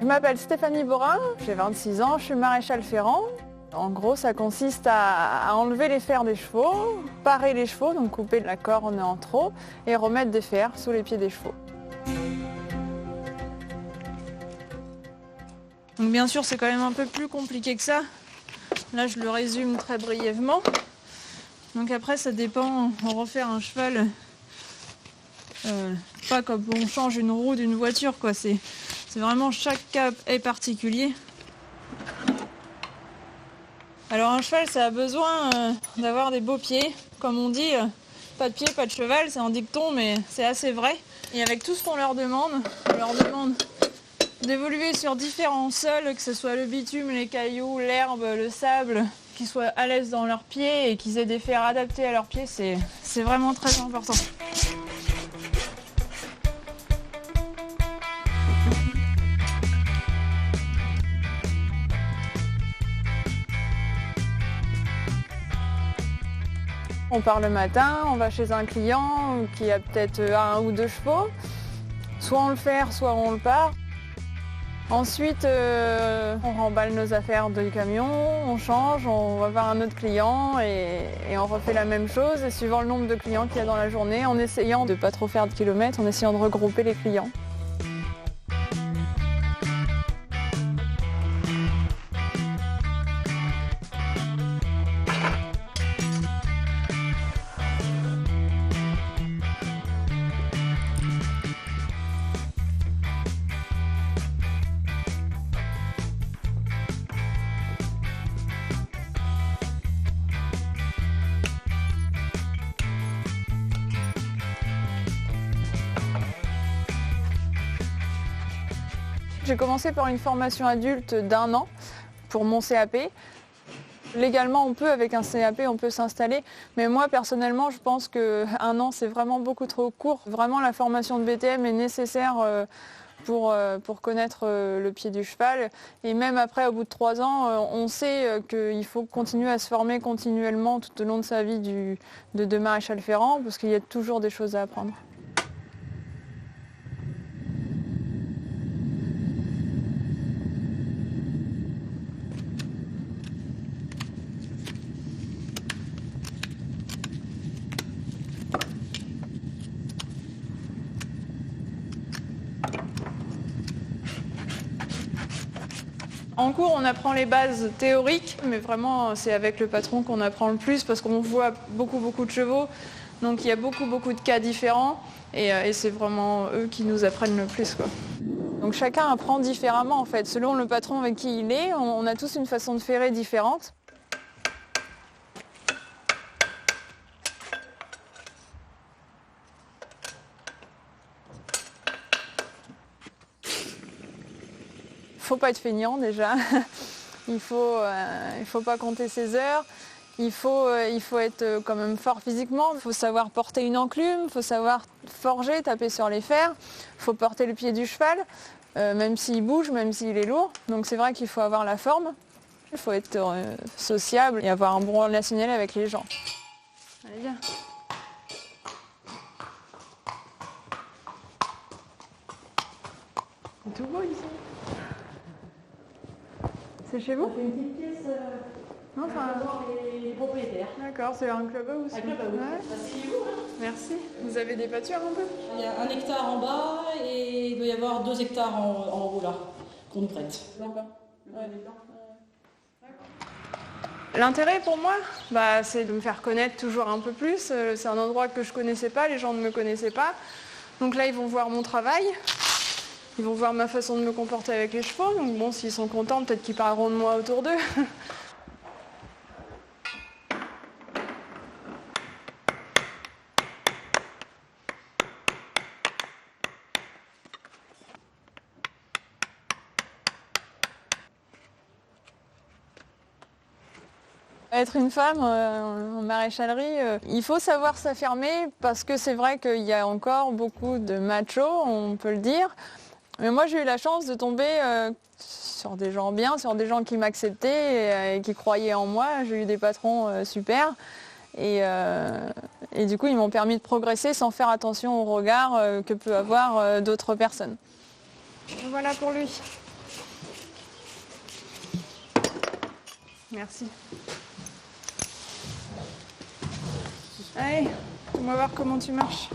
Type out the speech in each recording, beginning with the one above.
Je m'appelle Stéphanie Borin, j'ai 26 ans, je suis maréchal ferrant. En gros, ça consiste à enlever les fers des chevaux, parer les chevaux, donc couper la corne en trop, et remettre des fers sous les pieds des chevaux. Donc bien sûr, c'est quand même un peu plus compliqué que ça. Là, je le résume très brièvement. Donc après, ça dépend, on refaire un cheval, pas comme on change une roue d'une voiture, quoi. C'est vraiment, chaque cas est particulier. Alors un cheval, ça a besoin d'avoir des beaux pieds. Comme on dit, pas de pied, pas de cheval, c'est un dicton, mais c'est assez vrai. Et avec tout ce qu'on leur demande, on leur demande d'évoluer sur différents sols, que ce soit le bitume, les cailloux, l'herbe, le sable, qu'ils soient à l'aise dans leurs pieds et qu'ils aient des fers adaptés à leurs pieds, c'est vraiment très important. On part le matin, on va chez un client qui a peut-être 1 ou 2 chevaux. Soit on le fait, soit on le part. Ensuite, on remballe nos affaires du camion, on change, on va voir un autre client et on refait la même chose. Et suivant le nombre de clients qu'il y a dans la journée, en essayant de ne pas trop faire de kilomètres, en essayant de regrouper les clients. J'ai commencé par une formation adulte d'1 an pour mon CAP. Légalement, on peut, avec un CAP, on peut s'installer. Mais moi, personnellement, je pense qu'1 an, c'est vraiment beaucoup trop court. Vraiment, la formation de BTM est nécessaire pour connaître le pied du cheval. Et même après, au bout de 3 ans, on sait qu'il faut continuer à se former continuellement tout au long de sa vie de maréchal ferrant, parce qu'il y a toujours des choses à apprendre. En cours, on apprend les bases théoriques, mais vraiment, c'est avec le patron qu'on apprend le plus parce qu'on voit beaucoup de chevaux. Donc il y a beaucoup de cas différents et c'est vraiment eux qui nous apprennent le plus, quoi. Donc chacun apprend différemment en fait. Selon le patron avec qui il est, on a tous une façon de ferrer différente. Il ne faut pas être feignant déjà, il faut pas compter ses heures, il faut être quand même fort physiquement, il faut savoir porter une enclume, il faut savoir forger, taper sur les fers, il faut porter le pied du cheval, même s'il bouge, même s'il est lourd. Donc c'est vrai qu'il faut avoir la forme. Il faut être sociable et avoir un bon relationnel avec les gens. Allez, viens. C'est tout beau ici. C'est chez vous? C'est une petite pièce Non, enfin, les propriétaires. d'accord, c'est un clubhouse. Un clubhouse. Ouais. Asseyez-vous. Merci. Vous avez des pâtures un peu? Il y a 1 hectare en bas et il doit y avoir 2 hectares en haut là, qu'on nous prête. L'intérêt pour moi, c'est de me faire connaître toujours un peu plus. C'est un endroit que je ne connaissais pas, les gens ne me connaissaient pas. Donc là, ils vont voir mon travail. Ils vont voir ma façon de me comporter avec les chevaux. Donc bon, s'ils sont contents, peut-être qu'ils parleront de moi autour d'eux. Être une femme en maréchalerie, il faut savoir s'affirmer parce que c'est vrai qu'il y a encore beaucoup de machos, on peut le dire. Mais moi j'ai eu la chance de tomber sur des gens bien, sur des gens qui m'acceptaient et qui croyaient en moi. J'ai eu des patrons super et du coup ils m'ont permis de progresser sans faire attention au regard que peut avoir d'autres personnes. Voilà pour lui. Merci. Allez, on va voir comment tu marches.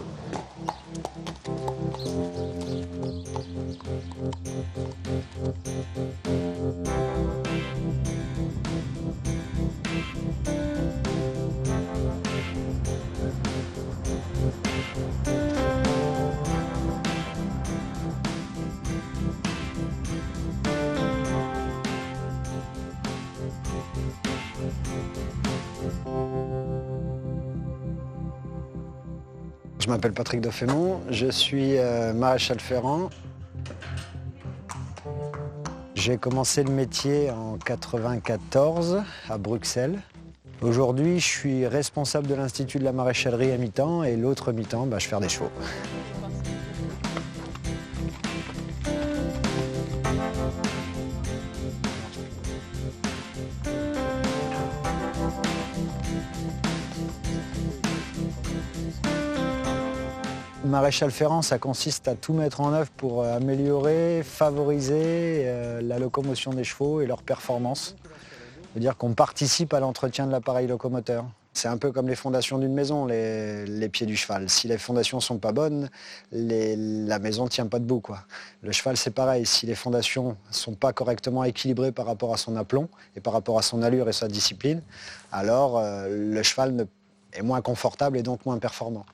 Je m'appelle Patrick Daufémont, je suis maréchal ferrant. J'ai commencé le métier en 1994 à Bruxelles. Aujourd'hui, je suis responsable de l'Institut de la maréchalerie à mi-temps et l'autre mi-temps, je fais des chevaux. Maréchal ferrant, ça consiste à tout mettre en œuvre pour améliorer, favoriser la locomotion des chevaux et leur performance. C'est-à-dire qu'on participe à l'entretien de l'appareil locomoteur. C'est un peu comme les fondations d'une maison, les pieds du cheval. Si les fondations ne sont pas bonnes, la maison ne tient pas debout, quoi. Le cheval, c'est pareil. Si les fondations ne sont pas correctement équilibrées par rapport à son aplomb et par rapport à son allure et sa discipline, alors le cheval est moins confortable et donc moins performant.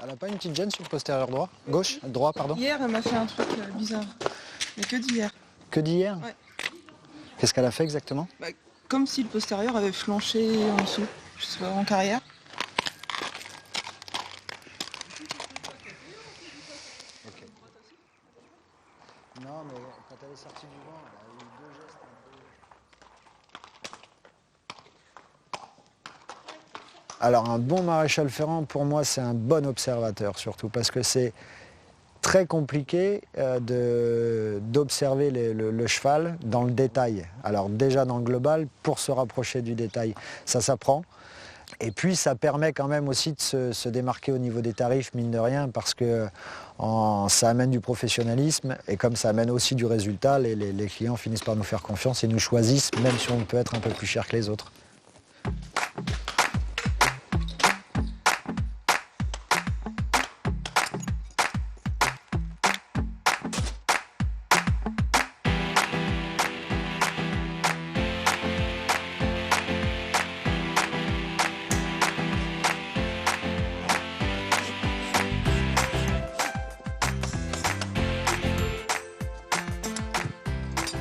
Elle n'a pas une petite gêne sur le postérieur droit? Gauche? Droit, pardon? Hier, elle m'a fait un truc bizarre. Mais que d'hier. Que d'hier? Ouais. Qu'est-ce qu'elle a fait exactement? Comme si le postérieur avait flanché en dessous, je sais pas, en carrière. Ok. Non, mais quand elle est sortie du vent, elle a eu 2 gestes un peu... Alors un bon maréchal ferrant, pour moi, c'est un bon observateur, surtout, parce que c'est très compliqué d'observer le cheval dans le détail. Alors déjà dans le global, pour se rapprocher du détail, ça s'apprend. Et puis ça permet quand même aussi de se démarquer au niveau des tarifs, mine de rien, parce que ça amène du professionnalisme et comme ça amène aussi du résultat, les clients finissent par nous faire confiance et nous choisissent, même si on peut être un peu plus cher que les autres.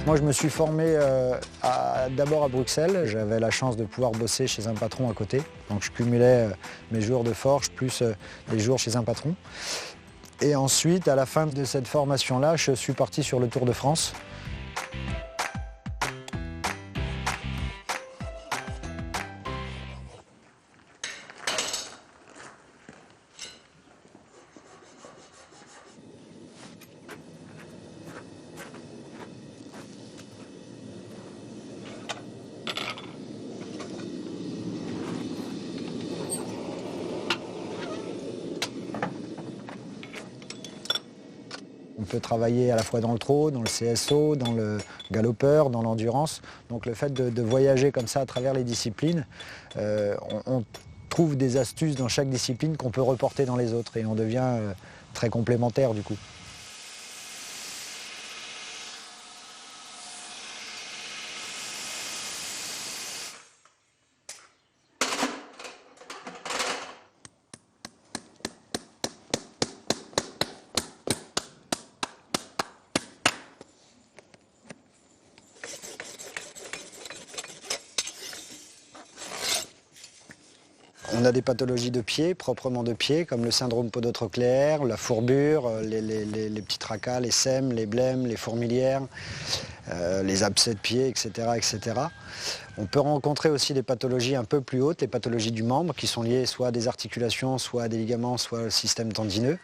Moi, je me suis formé d'abord à Bruxelles. J'avais la chance de pouvoir bosser chez un patron à côté. Donc, je cumulais mes jours de forge plus les jours chez un patron. Et ensuite, à la fin de cette formation-là, je suis parti sur le Tour de France. peut travailler à la fois dans le trot, dans le CSO, dans le galopeur, dans l'endurance. Donc le fait de voyager comme ça à travers les disciplines, on trouve des astuces dans chaque discipline qu'on peut reporter dans les autres et on devient très complémentaire du coup. On a des pathologies de pied, proprement de pied, comme le syndrome podotrocléaire, la fourbure, les petits tracas, les sèmes, les blêmes, les fourmilières, les abcès de pied, etc., etc. On peut rencontrer aussi des pathologies un peu plus hautes, les pathologies du membre, qui sont liées soit à des articulations, soit à des ligaments, soit au système tendineux.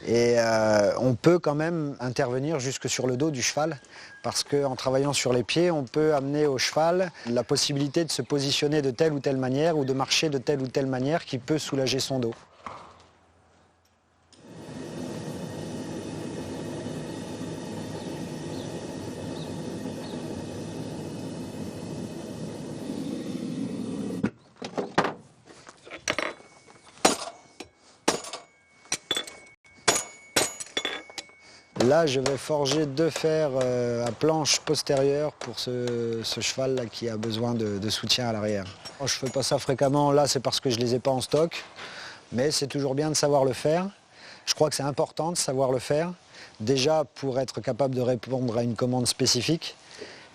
Et on peut quand même intervenir jusque sur le dos du cheval, parce qu'en travaillant sur les pieds, on peut amener au cheval la possibilité de se positionner de telle ou telle manière ou de marcher de telle ou telle manière qui peut soulager son dos. Là, je vais forger 2 fers à planche postérieure pour ce cheval-là qui a besoin de soutien à l'arrière. Je ne fais pas ça fréquemment, là c'est parce que je ne les ai pas en stock, mais c'est toujours bien de savoir le faire. Je crois que c'est important de savoir le faire, déjà pour être capable de répondre à une commande spécifique,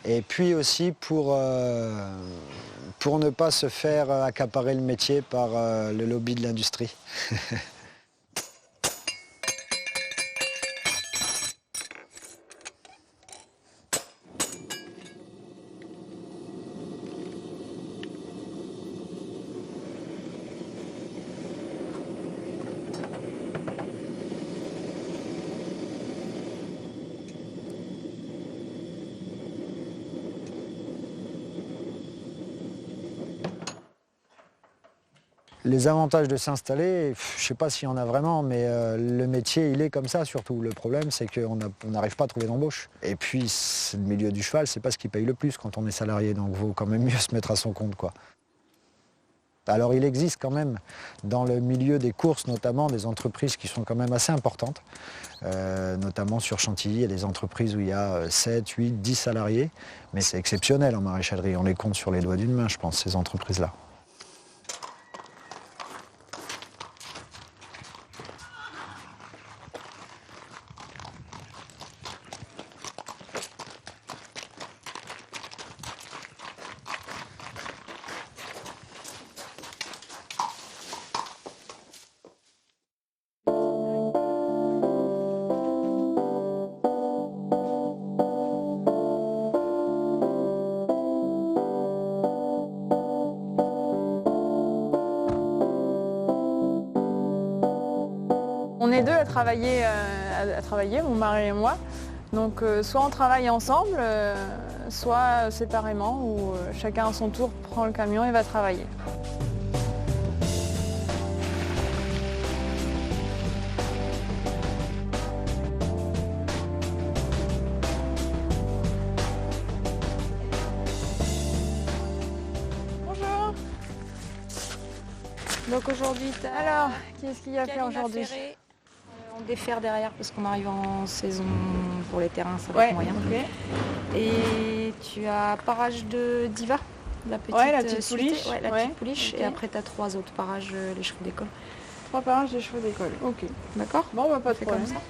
et puis aussi pour ne pas se faire accaparer le métier par le lobby de l'industrie. Les avantages de s'installer, je ne sais pas s'il y en a vraiment, mais le métier, il est comme ça surtout. Le problème, c'est qu'on n'arrive pas à trouver d'embauche. Et puis, le milieu du cheval, c'est pas ce qui paye le plus quand on est salarié, donc il vaut quand même mieux se mettre à son compte, quoi. Alors, il existe quand même, dans le milieu des courses notamment, des entreprises qui sont quand même assez importantes, notamment sur Chantilly, il y a des entreprises où il y a 7, 8, 10 salariés, mais c'est exceptionnel en maréchalerie. On les compte sur les doigts d'une main, je pense, ces entreprises-là. On est 2 à travailler, mon mari et moi. Donc soit on travaille ensemble, soit séparément, où chacun à son tour prend le camion et va travailler. Bonjour. Donc aujourd'hui, Alors, qu'est-ce qu'il y a à faire aujourd'hui? On défère derrière parce qu'on arrive en saison pour les terrains, ça va Ouais, être moyen. ok. Et tu as parage de Diva, la petite petite pouliche. Ouais, la Ouais, petite pouliche. ok. Et après, tu as 3 autres parages, les chevaux d'école. 3 parages des chevaux d'école. Ok. D'accord? Bon, bah pas de C'est problème. comme ça.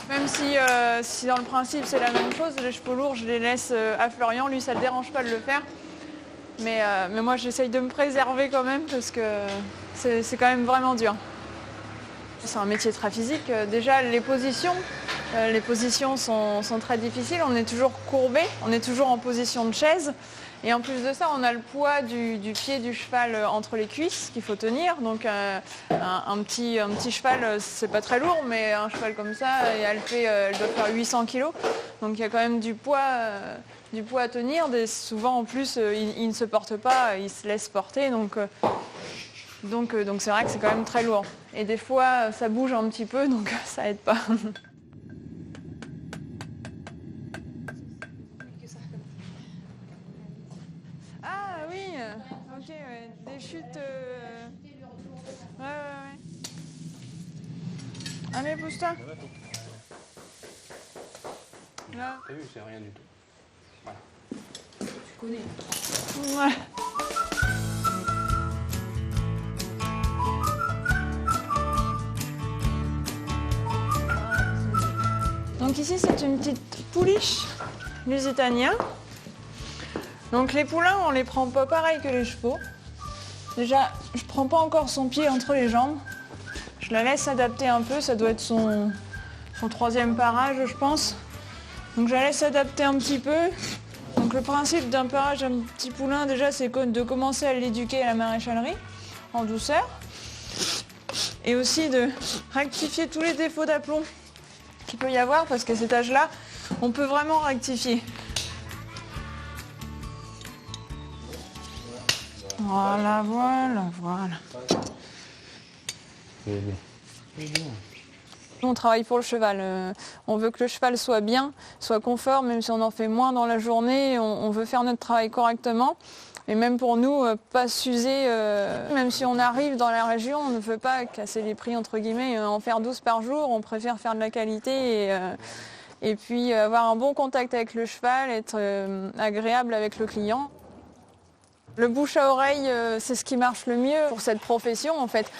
Même si dans le principe c'est la même chose, les chevaux lourds je les laisse à Florian, lui ça ne le dérange pas de le faire. Mais moi j'essaye de me préserver quand même parce que c'est quand même vraiment dur. C'est un métier très physique. Déjà les positions sont très difficiles, on est toujours courbé, on est toujours en position de chaise. Et en plus de ça, on a le poids du pied du cheval entre les cuisses qu'il faut tenir. Donc un petit cheval, c'est pas très lourd, mais un cheval comme ça, elle doit faire 800 kg. Donc il y a quand même du poids à tenir. Souvent en plus, il ne se porte pas, il se laisse porter. Donc c'est vrai que c'est quand même très lourd. Et des fois, ça bouge un petit peu, donc ça aide pas. Ah oui, ok, ouais. Des chutes... Ouais. Allez, pousse-toi. Là. T'as vu, c'est rien du tout. Voilà. Tu connais. Ouais. Donc ici, c'est une petite pouliche lusitania. Donc les poulains, on les prend pas pareil que les chevaux. Déjà, je prends pas encore son pied entre les jambes. Je la laisse s'adapter un peu, ça doit être son troisième parage, je pense. Donc je la laisse s'adapter un petit peu. Donc le principe d'un parage d'un petit poulain, déjà, c'est de commencer à l'éduquer à la maréchalerie, en douceur. Et aussi de rectifier tous les défauts d'aplomb qu'il peut y avoir, parce qu'à cet âge-là, on peut vraiment rectifier. Voilà. On travaille pour le cheval. On veut que le cheval soit bien, soit confort, même si on en fait moins dans la journée. On veut faire notre travail correctement. Et même pour nous, pas s'user, même si on arrive dans la région, on ne veut pas casser les prix, entre guillemets, en faire 12 par jour. On préfère faire de la qualité et puis avoir un bon contact avec le cheval, être agréable avec le client. Le bouche à oreille, c'est ce qui marche le mieux pour cette profession, en fait.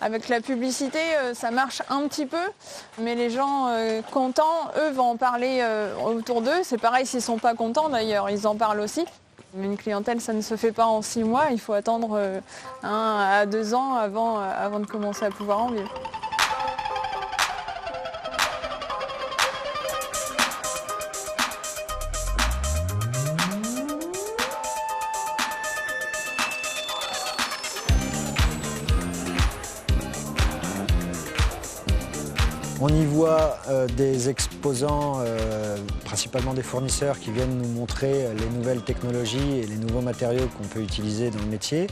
Avec la publicité, ça marche un petit peu, mais les gens contents, eux, vont en parler autour d'eux. C'est pareil s'ils ne sont pas contents, d'ailleurs, ils en parlent aussi. Mais une clientèle, ça ne se fait pas en 6 mois. Il faut attendre 1 à 2 ans avant de commencer à pouvoir en vivre. On y voit des exposants, principalement des fournisseurs qui viennent nous montrer les nouvelles technologies et les nouveaux matériaux qu'on peut utiliser dans le métier.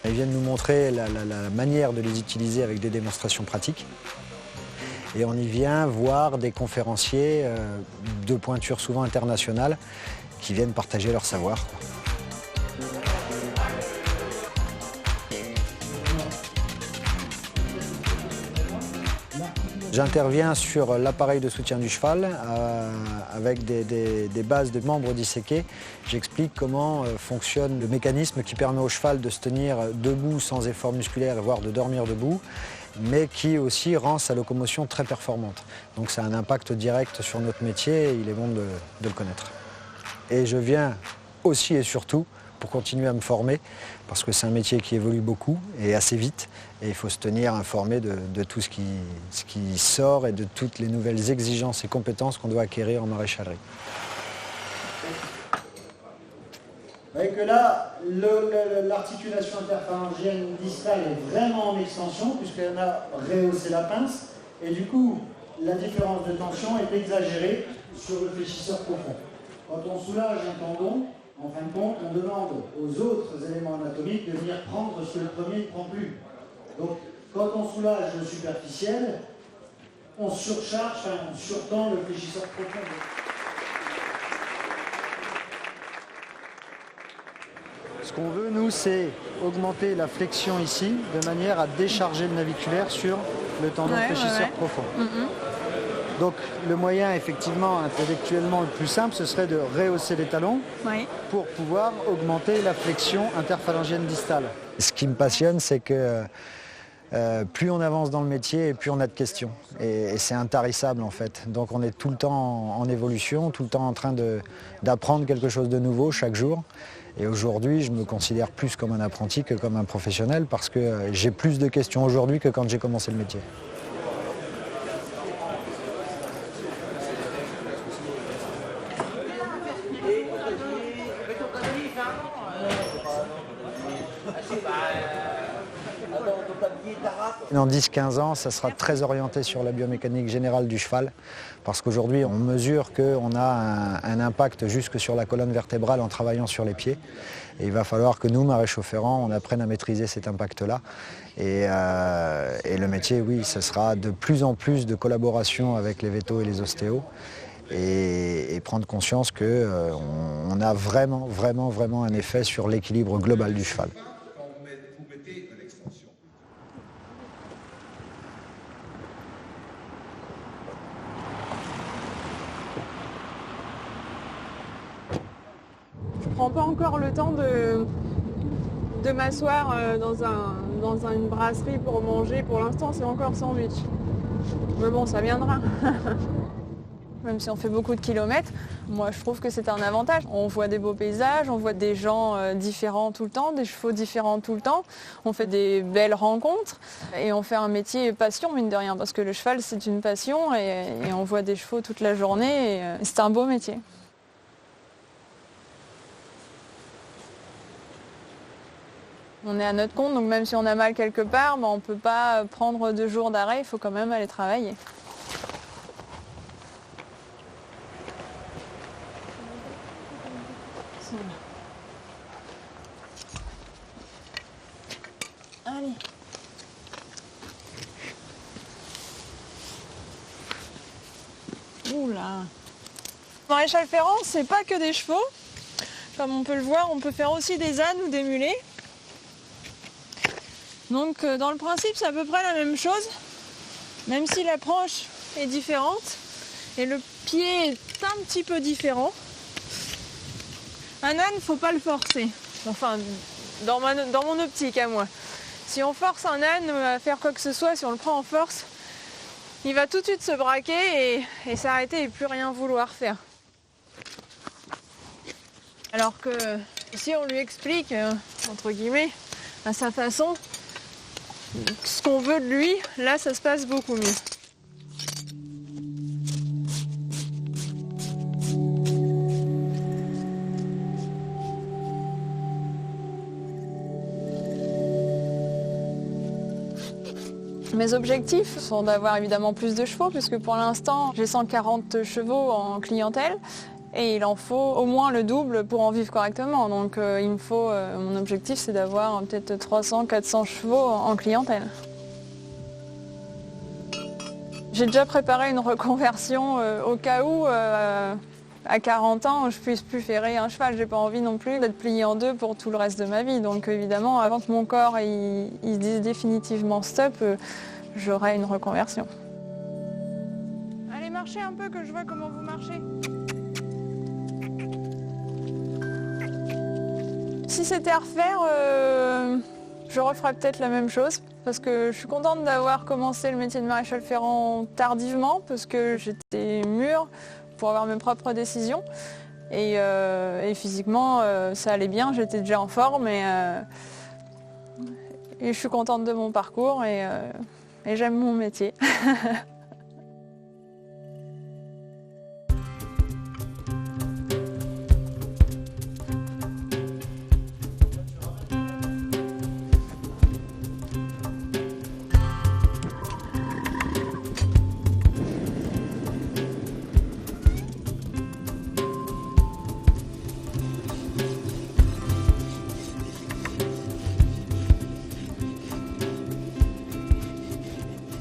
Ils viennent nous montrer la manière de les utiliser avec des démonstrations pratiques. Et on y vient voir des conférenciers de pointure souvent internationales qui viennent partager leur savoir. J'interviens sur l'appareil de soutien du cheval avec des bases de membres disséqués. J'explique comment fonctionne le mécanisme qui permet au cheval de se tenir debout sans effort musculaire, voire de dormir debout, mais qui aussi rend sa locomotion très performante. Donc ça a un impact direct sur notre métier et il est bon de le connaître. Et je viens aussi et surtout pour continuer à me former, parce que c'est un métier qui évolue beaucoup et assez vite, et il faut se tenir informé de tout ce qui sort et de toutes les nouvelles exigences et compétences qu'on doit acquérir en maréchalerie. Vous voyez que là, l'articulation interphalangienne distale est vraiment en extension, puisqu'elle a rehaussé la pince, et du coup, la différence de tension est exagérée sur le fléchisseur profond. Quand on soulage un tendon, en fin de compte, on demande aux autres éléments anatomiques de venir prendre ce que le premier ne prend plus. Donc, quand on soulage le superficiel, on surcharge, on surtend le fléchisseur profond. Ce qu'on veut, nous, c'est augmenter la flexion ici, de manière à décharger le naviculaire sur le tendon fléchisseur profond. Donc le moyen, effectivement, intellectuellement le plus simple, ce serait de rehausser les talons pour pouvoir augmenter la flexion interphalangienne distale. Ce qui me passionne, c'est que plus on avance dans le métier et plus on a de questions. Et c'est intarissable en fait. Donc on est tout le temps en évolution, tout le temps en train d'apprendre quelque chose de nouveau chaque jour. Et aujourd'hui, je me considère plus comme un apprenti que comme un professionnel parce que j'ai plus de questions aujourd'hui que quand j'ai commencé le métier. Dans 10-15 ans, ça sera très orienté sur la biomécanique générale du cheval, parce qu'aujourd'hui, on mesure qu'on a un impact jusque sur la colonne vertébrale en travaillant sur les pieds. Et il va falloir que nous, maréchaux ferrants, on apprenne à maîtriser cet impact-là. Et le métier, oui, ce sera de plus en plus de collaboration avec les vétos et les ostéos. Et prendre conscience qu'on a vraiment un effet sur l'équilibre global du cheval. Je prends pas encore le temps de m'asseoir dans une brasserie pour manger. Pour l'instant, c'est encore sandwich. Mais bon, ça viendra. Même si on fait beaucoup de kilomètres, moi je trouve que c'est un avantage. On voit des beaux paysages, on voit des gens différents tout le temps, des chevaux différents tout le temps. On fait des belles rencontres et on fait un métier passion, mine de rien, parce que le cheval c'est une passion et on voit des chevaux toute la journée et c'est un beau métier. On est à notre compte, donc même si on a mal quelque part, on ne peut pas prendre 2 jours d'arrêt, il faut quand même aller travailler. Allez. Oula. Maréchal Ferrand, c'est pas que des chevaux. Comme on peut le voir, on peut faire aussi des ânes ou des mulets. Donc dans le principe, c'est à peu près la même chose, même si l'approche est différente et le pied est un petit peu différent. Un âne, faut pas le forcer. Enfin, dans mon optique à moi. Si on force un âne à faire quoi que ce soit, si on le prend en force, il va tout de suite se braquer et s'arrêter et plus rien vouloir faire. Alors que si on lui explique, entre guillemets, à sa façon, ce qu'on veut de lui, là ça se passe beaucoup mieux. Mes objectifs sont d'avoir évidemment plus de chevaux, puisque pour l'instant j'ai 140 chevaux en clientèle et il en faut au moins le double pour en vivre correctement. Donc il me faut, mon objectif c'est d'avoir peut-être 300-400 chevaux en clientèle. J'ai déjà préparé une reconversion au cas où à 40 ans je puisse plus ferrer un cheval. J'ai pas envie non plus d'être pliée en deux pour tout le reste de ma vie. Donc évidemment avant que mon corps il dise définitivement stop, j'aurai une reconversion. Allez marchez un peu que je vois comment vous marchez. Si c'était à refaire, je referais peut-être la même chose parce que je suis contente d'avoir commencé le métier de maréchal ferrant tardivement parce que j'étais mûre pour avoir mes propres décisions et physiquement ça allait bien, j'étais déjà en forme et je suis contente de mon parcours et j'aime mon métier.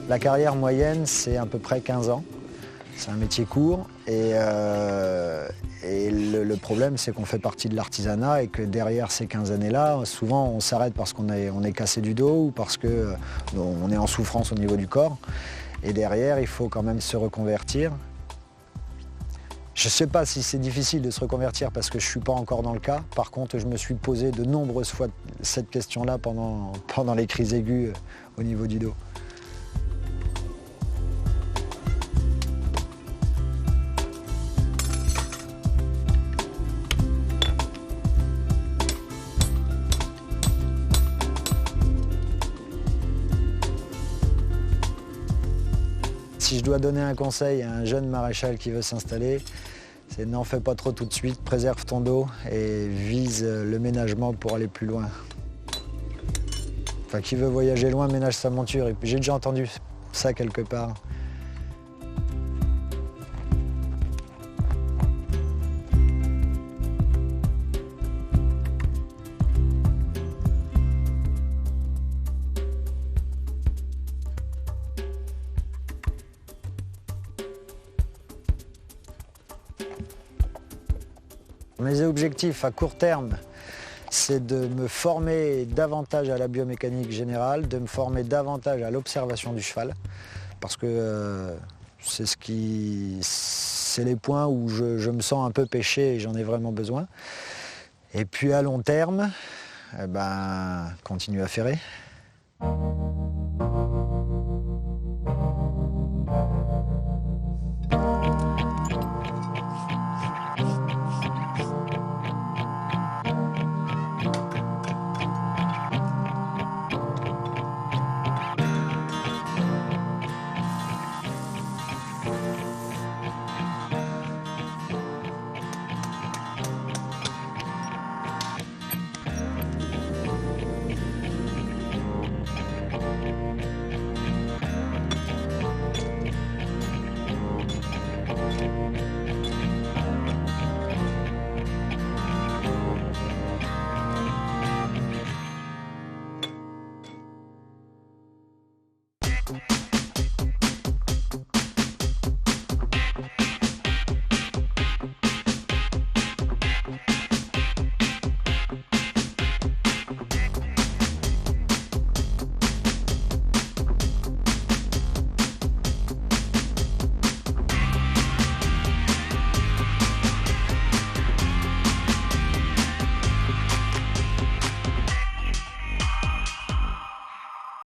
La carrière moyenne, c'est à peu près 15 ans. C'est un métier court et le problème, c'est qu'on fait partie de l'artisanat et que derrière ces 15 années-là, souvent on s'arrête parce qu'on est cassé du dos ou parce qu'on est en souffrance au niveau du corps. Et derrière, il faut quand même se reconvertir. Je ne sais pas si c'est difficile de se reconvertir parce que je ne suis pas encore dans le cas. Par contre, je me suis posé de nombreuses fois cette question-là pendant les crises aiguës au niveau du dos. Si je dois donner un conseil à un jeune maréchal qui veut s'installer, c'est n'en fais pas trop tout de suite, préserve ton dos et vise le ménagement pour aller plus loin. Enfin, qui veut voyager loin ménage sa monture. Et puis j'ai déjà entendu ça quelque part. Mes objectifs à court terme, c'est de me former davantage à la biomécanique générale, de me former davantage à l'observation du cheval, parce que c'est les points où je me sens un peu pêché et j'en ai vraiment besoin. Et puis à long terme, continuer à ferrer.